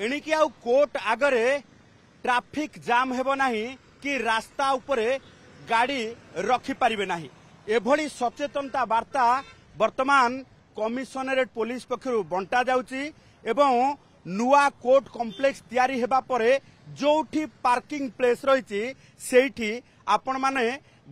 एणिकी आउ कोर्ट आगरे traffic jam हेबो नाही कि रास्ता उपरे गाड़ी रखी पारिबे नाही एभली सचेतनता वार्ता वर्तमान कमिशनरेट पुलिस पक्षरु बंटा जाउची एवं नुआ कोर्ट कॉम्प्लेक्स तैयारी हेबा परे जोठी पार्किंग प्लेस रहिची सेठी आपण माने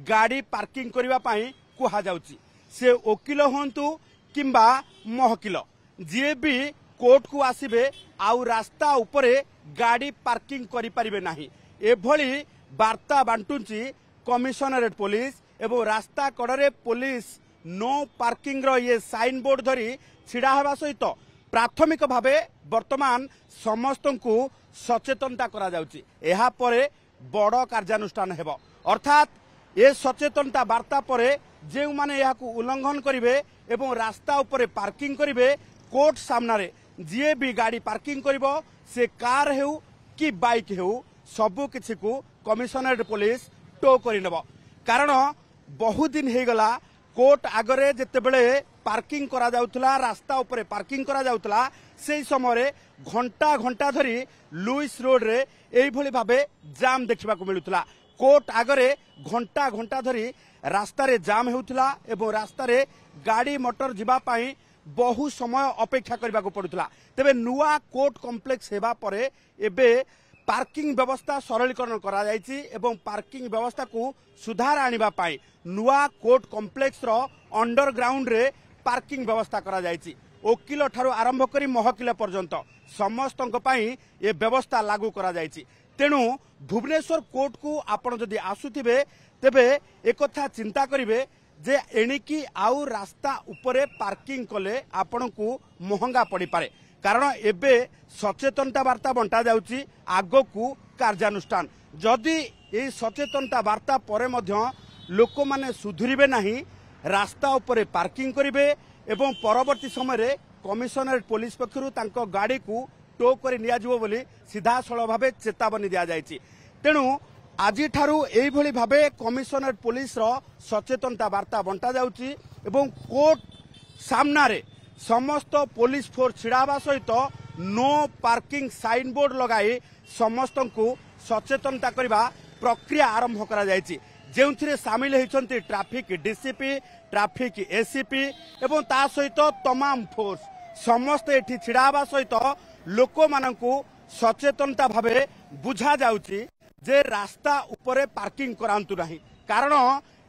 गाड़ी पार्किंग करिवा पई कुहा जाउची से वकील होंतु किंबा महकिल जे भी कोर्ट को आसीबे आउ रास्ता उपरे गाड़ी पार्किंग करि परिबे नाही एभली वार्ता बांटुची कमिशनरेट पुलिस एवं रास्ता कड़े पुलिस नो पार्किंग रो ये साइन बोर्ड धरी छिड़ा हेबा सहित प्राथमिक भावे वर्तमान समस्त को सचेतनता करा जाउची एहा परे बड़ कार्यानुष्ठान हेबो अर्थात ए सचेतनता वार्ता परे जे माने एहा को उल्लंघन करिवे एवं रास्ता उपरे पार्किंग करिवे कोर्ट सामने जी भी गाड़ी पार्किंग करिवो से कार हेउ कि बाइक हेउ सबु किछि को कमिशनरेट पुलिस टो करि नेबो कारण बहुत दिन हे गला कोर्ट आगरे जेतेबेले पार्किंग करा जाउतला रास्ता उपरे पार्किंग करा जाउतला सेही समय घंटा घंटा धरी लुइस रोड रे एई भली भाबे जाम देखिबा को मिलुतला कोर्ट आगरे घंटा घंटा धरी रास्ता रे जाम हेउतला एवं रास्ता रे गाड़ी मोटर जिबा पई बहु समय अपेक्षा करबा को पडुतला तबे नुआ कोर्ट कॉम्प्लेक्स हेबा परे एबे पार्किंग व्यवस्था सरलीकरण करा जायछि एवं पार्किंग व्यवस्था को सुधार आनिबा पई नुआ कोर्ट कॉम्प्लेक्स रो अंडरग्राउंड रे पार्किंग व्यवस्था करा जायछि वकील ठारू आरंभ करी महकिल पर्यंत समस्तक पई ए व्यवस्था लागू करा जायछि तेणु भुवनेश्वर कोर्ट को आपण जदि आसुथिबे तेबे एकथा चिंता करिवे जे एणिकी आउ रास्ता उपरे पार्किंग कले आपण को महंगा पड़ी पारे कारण एबे सचेतनता वार्ता बंटा जाउची आगो को कार्यानुष्ठान जदि ए सचेतनता वार्ता परे मध्य लोक माने सुधुरिबे नाही रास्ता उपरे पार्किंग करिवे एवं परवर्ती समय रे कमिशनरेट पुलिस पक्षरु तांको गाड़ी को टो करि निया जिवो बोली सीधा सळ भाबे चेतावनी दिया जायछि तेणु आज ठारू एई भली भाबे कमिशनरेट पुलिस रो सचेतनता वार्ता बंटा जाउची एवं कोर्ट सामना रे समस्त पुलिस फोर्स छिड़ावा सहित नो पार्किंग साइन बोर्ड लगाई समस्त को सचेतनता करबा प्रक्रिया आरंभ करा जायछि जेउथिरे सामिल होइछन्ति ट्रैफिक डीसीपी ट्रैफिक एसीपी एवं ता सहित तमाम फोर्स समस्त एठी छिड़ावा सहित लोक मानकु सचेतनता भाबे बुझा जाउछि जे रास्ता उपरे पार्किंग करांतु नाही कारण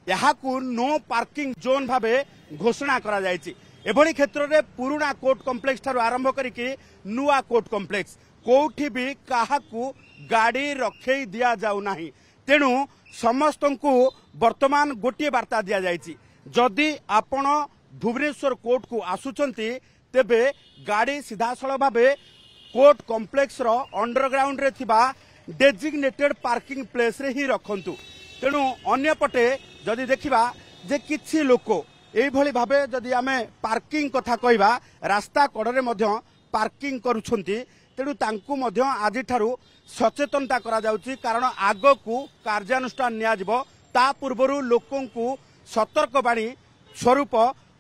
यहाकू नो पार्किंग जोन भाबे घोषणा करा जायछि एभली क्षेत्र रे पुराना कोर्ट कॉम्प्लेक्स ठारू आरंभ करिकि नुआ कोर्ट कॉम्प्लेक्स कोठी भी काहाकू गाड़ी रखै दिया जाउ नाही तेणु समस्त को वर्तमान गोटे वार्ता दिया जायछि जदि आपण भुवनेश्वर कोर्ट को आसुचंती तेबे गाड़ी सीधासळ भाबे कोर्ट कॉम्प्लेक्स रो अंडरग्राउंड रे थिबा डेजिग्नेटेड पार्किंग प्लेस रे ही रखंतु तेणु अन्य पटे जदि देखिबा जे किछि लोक एई भली भाबे जदि आमे पार्किंग कथा कहबा रास्ता कड़े मध्य पार्किंग करूछंती तेणु तांकु मध्य आज ठारू सचेतनता करा जाउची कारण आगो को कार्यानुष्ठान निया जिवो ता पूर्वरु लोकंकु सतर्कवाणी स्वरूप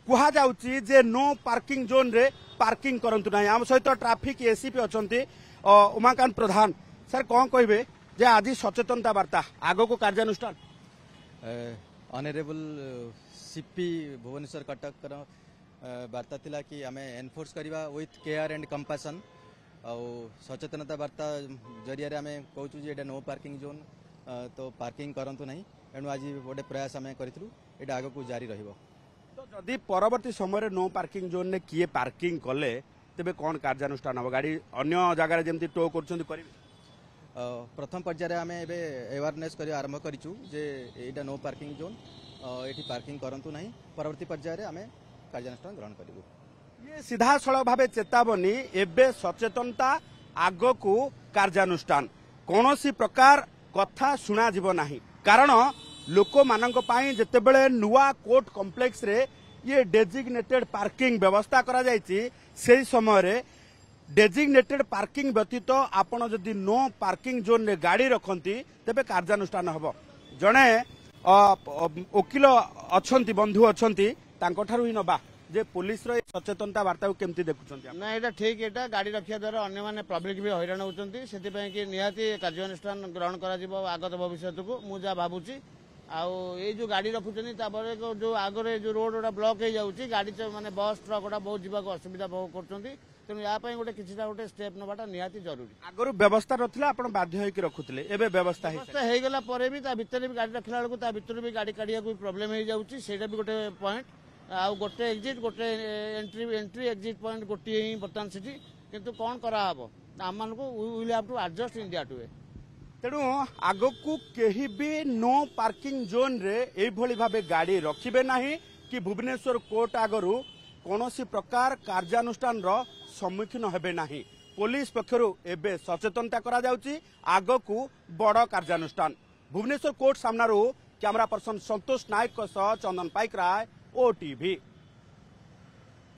कुहा जाउची जे नो पार्किंग जोन रे पार्किंग करंतु नाही आम सहित ट्रैफिक एसीपी अछंती उमाकांत प्रधान सर कौन कहबे जे आज सचेतनता वार्ता आगो को कार्यानुष्ठान ऑनरेबल सीपी भुवनेश्वर कटक वार्ता थिला कि आमे एनफोर्स करबा विथ केयर एंड कंपैशन आ सचेतनता वार्ता जरिया रे आमे कहूछु जे एटा नो पार्किंग जोन तो पार्किंग करंतु नाही एनु आज गोटे प्रयास आमे करितलु एटा आगो को जारी रहिबो तो जदि परवर्ती समय नो पार्किंग जोन ने किए पार्किंग कले तेबे कोन कार्यानुष्ठान हो गाड़ी अन्य जगह रे जेमति टो करछन्ती करिवे प्रथम पर्याय आमे एबे अवेयरनेस करी आरंभ करिछु जे एटा नो पार्किंग जोन एठी पार्किंग करंतु नाही परवर्ती पर्याय रे आमे कार्यानुष्ठान ग्रहण करिवु ये सीधा सळ भाबे चेतावनी एबे सचेतनता आगो को कार्यानुष्ठान कोनोसी प्रकार कथा सुना जिवो नाही कारण लोक मानक पाई जेतेबेले नुआ कोर्ट कॉम्प्लेक्स रे ये डेजिग्नेटेड पार्किंग व्यवस्था करा जायछि सेही समय रे डेजिग्नेटेड पार्किंग व्यतीत आपण जदि नो पार्किंग जोन रे गाड़ी रखंती तेबे कार्यानुष्ठान हबो जणे वकील अछंती बंधु अछंती तांको ठारू ही नबा जे पुलिस रो सचेतनता वार्ता को केमती देखुछन्ती आप? ना एटा ठीक एटा गाड़ी रखिया द्वारा अन्य माने पब्लिक भी हैरान होउचंती सेति कि निहाती कार्यानुष्ठान ग्रहण करा जिवो आगत भविष्य को मु जा भाबुची आउ ये जो गाड़ी रखुचनी तापर जो आगरे जो रोड गोटा ब्लॉक हो जाउची गाड़ी माने बस ट्रक गोटा बहुत जीवाक असुविधा भोग करचंती तेणु या पई गोटे किछिटा गोटे स्टेप नबाटा निहाती जरूरी आगरु व्यवस्था रथिला आपण बाध्य होई कि रखुतले एबे व्यवस्था हे व्यवस्था हो गला परे भी ता भितर भी गाड़ी रखला बेलू ता भितर भी गाड़ी काढ़िया कोई प्रॉब्लम हो जाउची सेटा भी गोटे पॉइंट आउ गोटे एग्जिट गोटे एंट्री एग्जिट पॉइंट गोटे ही बर्तमान सिटी किंतु कौन करा हबो आम मान को we will have to adjust India to ए तेणु आगकू केही भी नो पार्किंग जोन रे एई भली भाबे गाड़ी रखिबे नाही कि भुवनेश्वर कोर्ट आगरु कोनोसी प्रकार कार्यानुष्ठान रो सम्मुखीन हेबे नाही पुलिस पक्षरु एबे सचेतनता करा जाउची आगकू बड़ कार्यानुष्ठान भुवनेश्वर कोर्ट सामनारू कैमरा पर्सन संतोष नायक सह चंदन पाइकराय ओटीवी।